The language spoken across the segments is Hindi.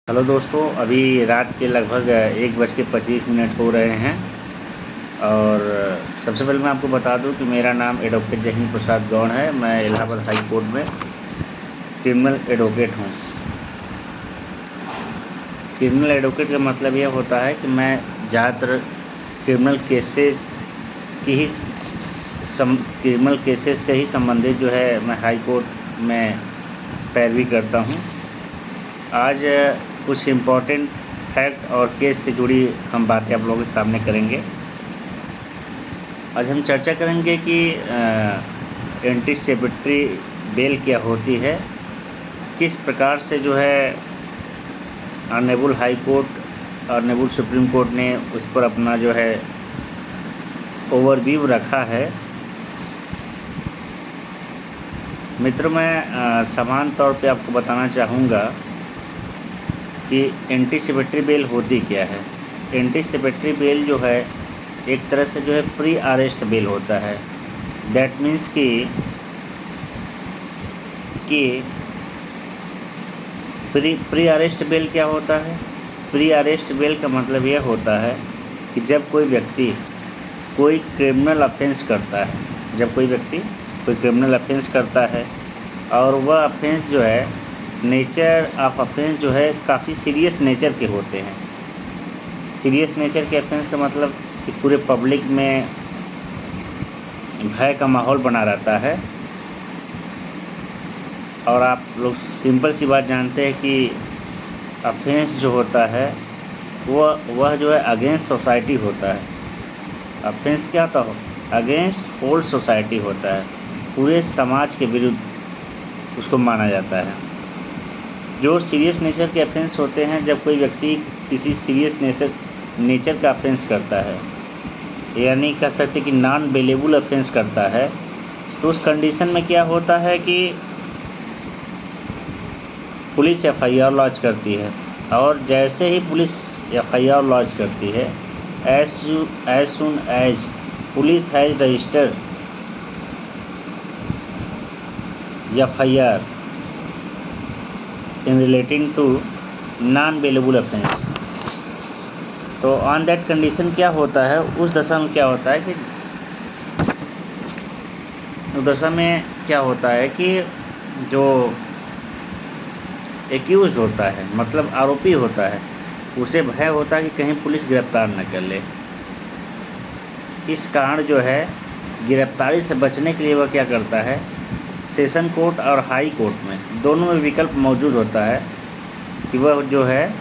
हेलो दोस्तों, अभी रात के लगभग 1:25 हो रहे हैं और सबसे पहले मैं आपको बता दूं कि मेरा नाम एडवोकेट जहीन प्रसाद गौड़ है। मैं इलाहाबाद हाई कोर्ट में क्रिमिनल एडवोकेट हूं। क्रिमिनल एडवोकेट का मतलब यह होता है कि मैं ज़्यादातर क्रिमिनल केसेस की ही क्रिमिनल केसेस से ही संबंधित जो है मैं हाई कोर्ट में पैरवी करता हूं। आज कुछ इम्पोर्टेंट फैक्ट और केस से जुड़ी हम बातें आप लोगों के सामने करेंगे। आज हम चर्चा करेंगे कि एंटीसिपेटरी बेल क्या होती है, किस प्रकार से जो है honourable high court honourable supreme court ने उस पर अपना जो है ओवरव्यू रखा है। मित्रों, मैं समान तौर पे आपको बताना चाहूँगा कि एंटीसिपेटरी बेल होती क्या है। एंटीसिपेटरी बेल जो है एक तरह से जो है प्री अरेस्ट बेल होता है। दैट मीन्स कि प्री अरेस्ट बेल क्या होता है। प्री अरेस्ट बेल का मतलब यह होता है कि जब कोई व्यक्ति कोई क्रिमिनल ऑफेंस करता है, कोई क्रिमिनल ऑफेंस करता है और वह ऑफेंस जो है नेचर ऑफ ऑफेंस जो है काफ़ी सीरियस नेचर के होते हैं। सीरियस नेचर के ऑफेंस का मतलब कि पूरे पब्लिक में भय का माहौल बना रहता है। और आप लोग सिंपल सी बात जानते हैं कि ऑफेंस जो होता है वह जो है अगेंस्ट सोसाइटी होता है। ऑफेंस क्या होता है? अगेंस्ट होल सोसाइटी होता है, पूरे समाज के विरुद्ध उसको माना जाता है। जो सीरियस नेचर के ऑफेंस होते हैं, जब कोई व्यक्ति किसी सीरियस नेचर का ऑफेंस करता है, यानी कह सकते कि नॉन बेलेबल ऑफेंस करता है, तो उस कंडीशन में क्या होता है कि पुलिस FIR लॉन्च करती है। और जैसे ही पुलिस FIR लॉन्च करती है, as soon as police has registered FIR in relating to non-bailable offense, तो ऑन दैट कंडीशन क्या होता है, उस दशा में क्या होता है कि जो एक्यूज होता है, मतलब आरोपी होता है, उसे भय होता है कि कहीं पुलिस गिरफ्तार न कर ले। इस कारण जो है गिरफ्तारी से बचने के लिए वह क्या करता है, सेशन कोर्ट और हाई कोर्ट में दोनों में विकल्प मौजूद होता है कि वह जो है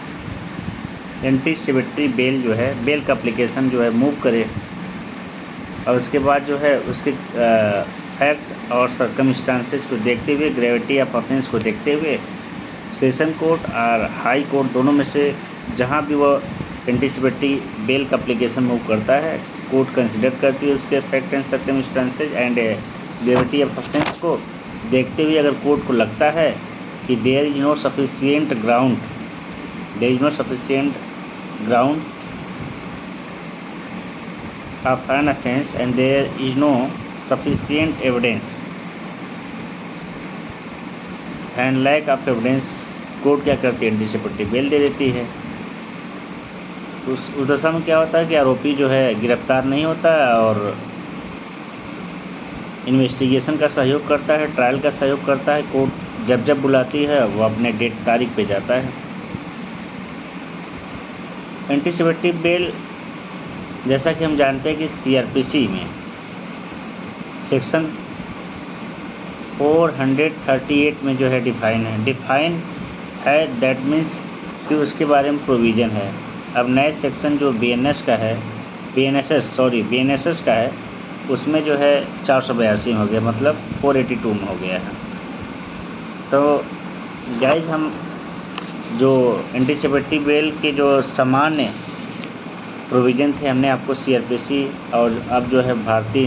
एंटीसिपेटरी बेल जो है बेल का एप्लीकेशन जो है मूव करे। और उसके बाद जो है उसके फैक्ट और सर्कमस्टांसेस को देखते हुए, ग्रेविटी ऑफ ऑफेंस को देखते हुए, सेशन कोर्ट और हाई कोर्ट दोनों में से जहां भी वह एंटीसिपेटरी बेल का एप्लीकेशन मूव करता है, कोर्ट कंसिडर करती है उसके fact and circumstances and gravity of offence को देखते हुए, अगर कोर्ट को लगता है कि there is no sufficient ground of an offense and there is no sufficient evidence and lack of evidence, court क्या करती है, एंटीसिपेटरी बेल दे देती है। उस दशा में क्या होता है कि आरोपी जो है गिरफ्तार नहीं होता है और इन्वेस्टिगेशन का सहयोग करता है, ट्रायल का सहयोग करता है। कोर्ट जब बुलाती है वो अपने डेट तारीख पे जाता है। एंटीसिपेटरी बेल जैसा कि हम जानते हैं कि CRPC में सेक्शन 438 में जो है डिफाइन है। दैट मीन्स कि उसके बारे में प्रोविज़न है। अब नए सेक्शन जो BNSS का है, उसमें जो है 482 हो गया, मतलब 482 में हो गया है। तो गाइस, हम जो एंटीसिपेटरी बेल के जो सामान्य प्रोविज़न थे हमने आपको CRPC और अब जो है भारतीय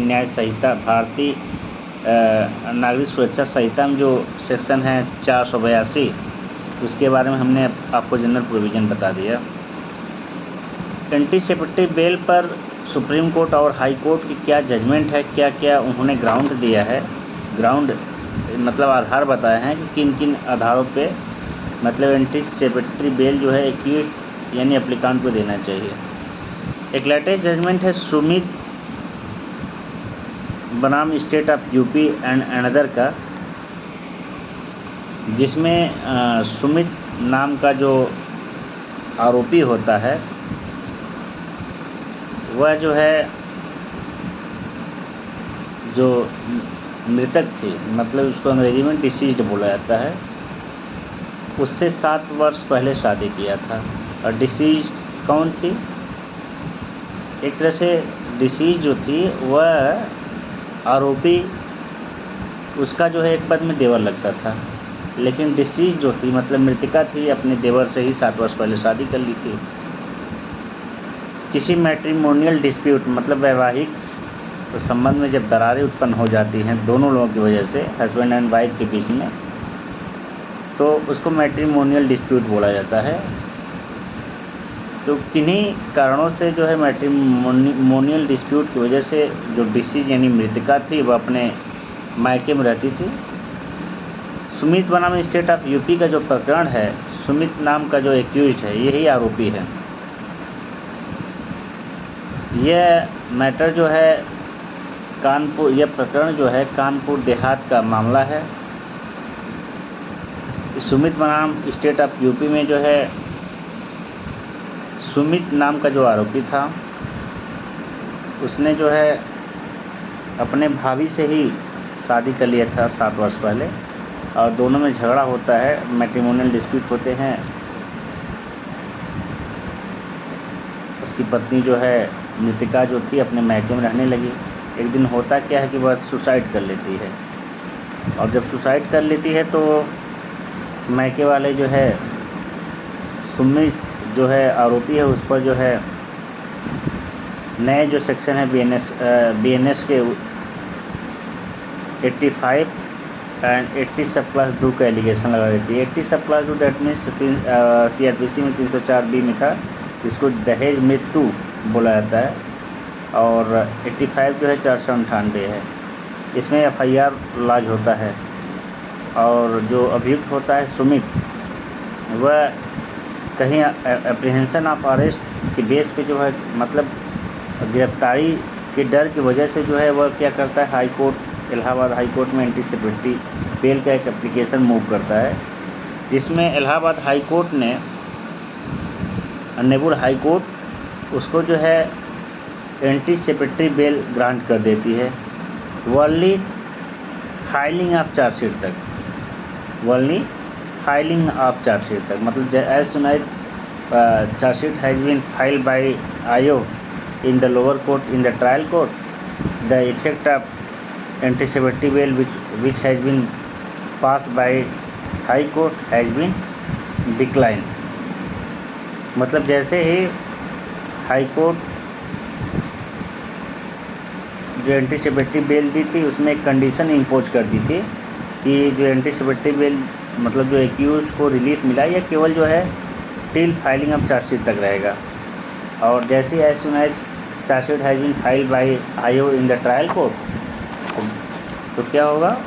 नागरिक सुरक्षा संहिता में जो सेक्शन है 482, उसके बारे में हमने आपको जनरल प्रोविज़न बता दिया। एंटीसिपेटरी बेल पर सुप्रीम कोर्ट और हाई कोर्ट की क्या जजमेंट है, क्या क्या उन्होंने ग्राउंड दिया है, ग्राउंड मतलब आधार बताए हैं कि किन किन आधारों पे मतलब एंटीसिपेटरी बेल जो है एक्यूज यानी एप्लीकांट को देना चाहिए। एक लेटेस्ट जजमेंट है सुमित बनाम state of UP and another का, जिसमें सुमित नाम का जो आरोपी होता है वह जो है जो मृतक थी, मतलब उसको अंग्रेजी में डिसीज्ड बोला जाता है, उससे 7 वर्ष पहले शादी किया था। और डिसीज कौन थी? एक तरह से डिसीज जो थी वह आरोपी उसका जो है एक पद में देवर लगता था, लेकिन डिसीज जो थी मतलब मृतिका थी अपने देवर से ही 7 वर्ष पहले शादी कर ली थी। किसी मैट्रिमोनियल डिस्प्यूट मतलब वैवाहिक तो संबंध में जब दरारें उत्पन्न हो जाती हैं दोनों लोगों की वजह से, हस्बैंड एंड वाइफ के बीच में, तो उसको मैट्रिमोनियल डिस्प्यूट बोला जाता है। तो किन्हीं कारणों से जो है मैट्रिमोनियल डिस्प्यूट की वजह से जो डिसीज यानी मृतिका थी वह अपने मायके में रहती थी। सुमित बनाम स्टेट ऑफ यूपी का जो प्रकरण है, सुमित नाम का जो एक्यूज्ड है यही आरोपी है। यह मैटर जो है कानपुर, यह प्रकरण जो है कानपुर देहात का मामला है। सुमित बनाम स्टेट ऑफ यूपी में जो है सुमित नाम का जो आरोपी था उसने जो है अपने भाभी से ही शादी कर लिया था 7 वर्ष पहले, और दोनों में झगड़ा होता है, मैट्रिमोनियल डिस्प्यूट होते हैं। उसकी पत्नी जो है मृतिका जो थी अपने मायके में रहने लगी। एक दिन होता क्या है कि वह सुसाइड कर लेती है, और जब सुसाइड कर लेती है तो मायके वाले जो है सुमित जो है आरोपी है उस पर जो है नए जो सेक्शन है बीएनएस के 85 एंड 80 सब क्लास 2 का एलिगेशन लगा देती है। 80 सब क्लास 2 दैट मीन्स CRPC में 304B में था, जिसको दहेज मृत्यु बोला जाता है, और 85 जो है 498 है। इसमें FIR लॉज होता है, और जो अभियुक्त होता है सुमित वह कहीं एप्रीहेंशन ऑफ अरेस्ट के बेस पे जो है मतलब गिरफ्तारी के डर की वजह से जो है वह क्या करता है, high court Allahabad high court में एंटीसिपेटरी बेल का एक एप्लीकेशन मूव करता है, जिसमें इलाहाबाद हाई कोर्ट ने ऑनरेबल हाई कोर्ट उसको जो है एंटीसिपेटरी बेल ग्रांट कर देती है वनली फाइलिंग ऑफ चार्जशीट तक, वनली फाइलिंग ऑफ चार्जशीट तक, मतलब as soon as chargesheet has been filed by IO in the lower court in the trial court, the effect of anticipatory bail which has been passed by high court has been declined। मतलब जैसे ही हाई कोर्ट जो एंटीसिपेटरी बेल दी थी उसमें एक कंडीशन इम्पोज कर दी थी कि जो एंटीसिपेटरी बेल मतलब जो एक्यूज को रिलीफ मिला या केवल जो है टिल फाइलिंग ऑफ चार्जशीट तक रहेगा, और जैसे as soon as chargesheet has been filed by IO in the trial court तो क्या होगा,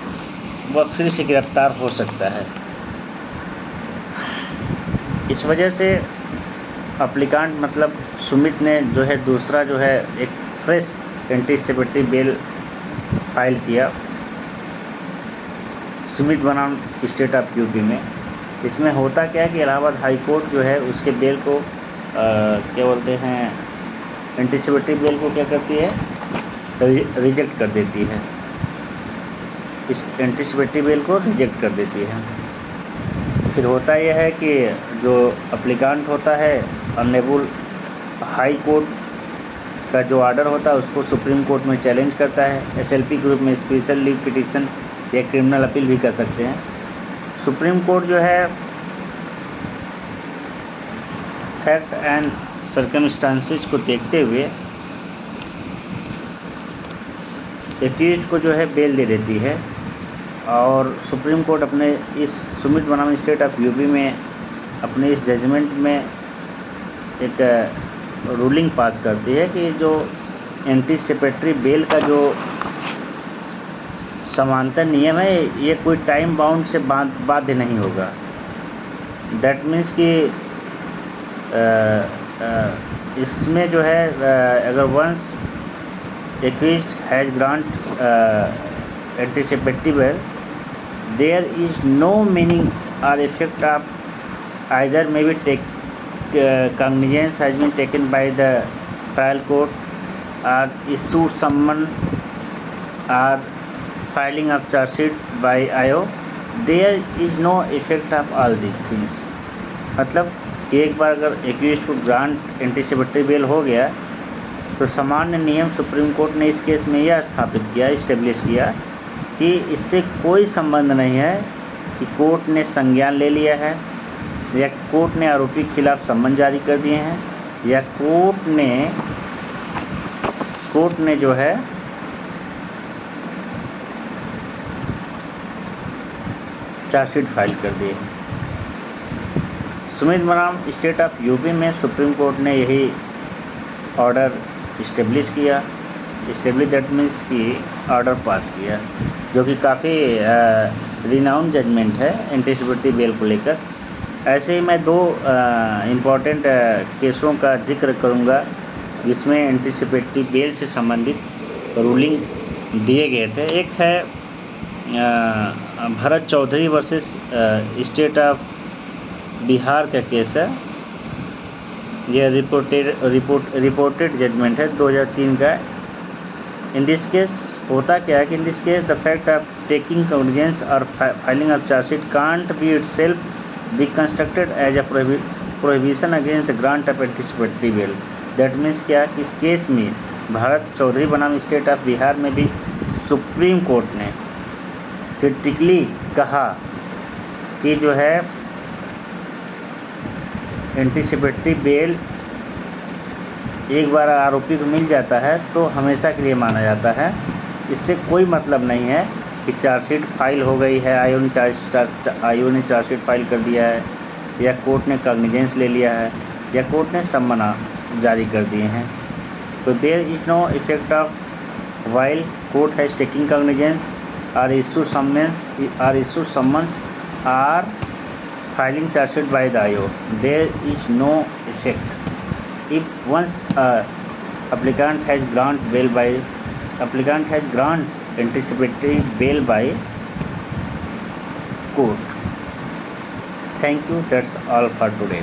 वह फिर से गिरफ्तार हो सकता है। इस वजह से अप्लीकांट मतलब सुमित ने जो है दूसरा जो है एक फ्रेश एंटीसिपेटरी बेल फाइल किया सुमित बनाम स्टेट ऑफ यूपी में। इसमें होता क्या है कि इलाहाबाद हाई कोर्ट जो है उसके बेल को क्या बोलते हैं एंटीसिपेटरी बेल को क्या करती है, रिजेक्ट कर देती है, इस एंटीसिपेटरी बेल को रिजेक्ट कर देती है। फिर होता यह है कि जो अप्लीकांट होता है ऑनरेबल हाई कोर्ट का जो ऑर्डर होता है उसको सुप्रीम कोर्ट में चैलेंज करता है। SLP ग्रुप में स्पेशल लीव पिटीशन या क्रिमिनल अपील भी कर सकते हैं। सुप्रीम कोर्ट जो है फैक्ट एंड सर्कमस्टांसेस को देखते हुए एक्यूज्ड को जो है बेल दे देती है, और सुप्रीम कोर्ट अपने इस सुमित बनाम स्टेट ऑफ यूपी में अपने इस जजमेंट में एक रूलिंग पास करती है कि जो एंटीसिपेटरी बेल का जो समांतर नियम है ये कोई टाइम बाउंड से बाध्य नहीं होगा। दैट मीन्स कि इसमें जो है अगर once accused has grant anticipatory bail, there is no meaning or effect of either may be cognizance has been taken by the trial court or issued summon or filing of charge sheet by IO, there is no effect of all these things। मतलब कि एक बार अगर एक्यूज्ड को ग्रांट एंटीसिपेटरी बेल हो गया तो सामान्य नियम सुप्रीम कोर्ट ने इस केस में यह स्थापित किया, इस्टेब्लिश किया कि इससे कोई संबंध नहीं है कि कोर्ट ने संज्ञान ले लिया है या कोर्ट ने आरोपी के खिलाफ सम्मन जारी कर दिए हैं या कोर्ट ने जो है चार्जशीट फाइल कर दिए। सुमित बनाम स्टेट ऑफ यूपी में सुप्रीम कोर्ट ने यही ऑर्डर इस्टेब्लिश किया। इस्टेब्लिश दैट मीन्स की ऑर्डर पास किया, जो कि काफ़ी रिनाउंड जजमेंट है एंटीसिपेटरी बेल को लेकर। ऐसे ही मैं दो इम्पॉर्टेंट केसों का जिक्र करूंगा जिसमें एंटीसिपेटरी बेल से संबंधित रूलिंग दिए गए थे। एक है Bharat Chaudhary versus state of Bihar का केस है। यह रिपोर्टेड जजमेंट है 2003 का। इन दिस केस होता क्या है कि in this case the fact of taking cognizance or filing of chargesheet can't be itself be constructed as a prohibition against the grant of anticipatory bail। That means क्या कि इस केस में भारत चौधरी बनाम स्टेट ऑफ बिहार में भी सुप्रीम कोर्ट ने क्रिटिकली कहा कि जो है एंटीसिपेटरी बेल एक बार आरोपी को मिल जाता है तो हमेशा के लिए माना जाता है। इससे कोई मतलब नहीं है कि चार्जशीट फाइल हो गई है, आईओ ने चार्जशीट फाइल कर दिया है या कोर्ट ने कॉग्निजेंस ले लिया है या कोर्ट ने सम्मन जारी कर दिए हैं। तो there is no effect of while court has taking cognizance or issue summons or filing chargesheet by the IO, there is no effect if once applicant has grant anticipatory bail by court। Thank you, that's all for today।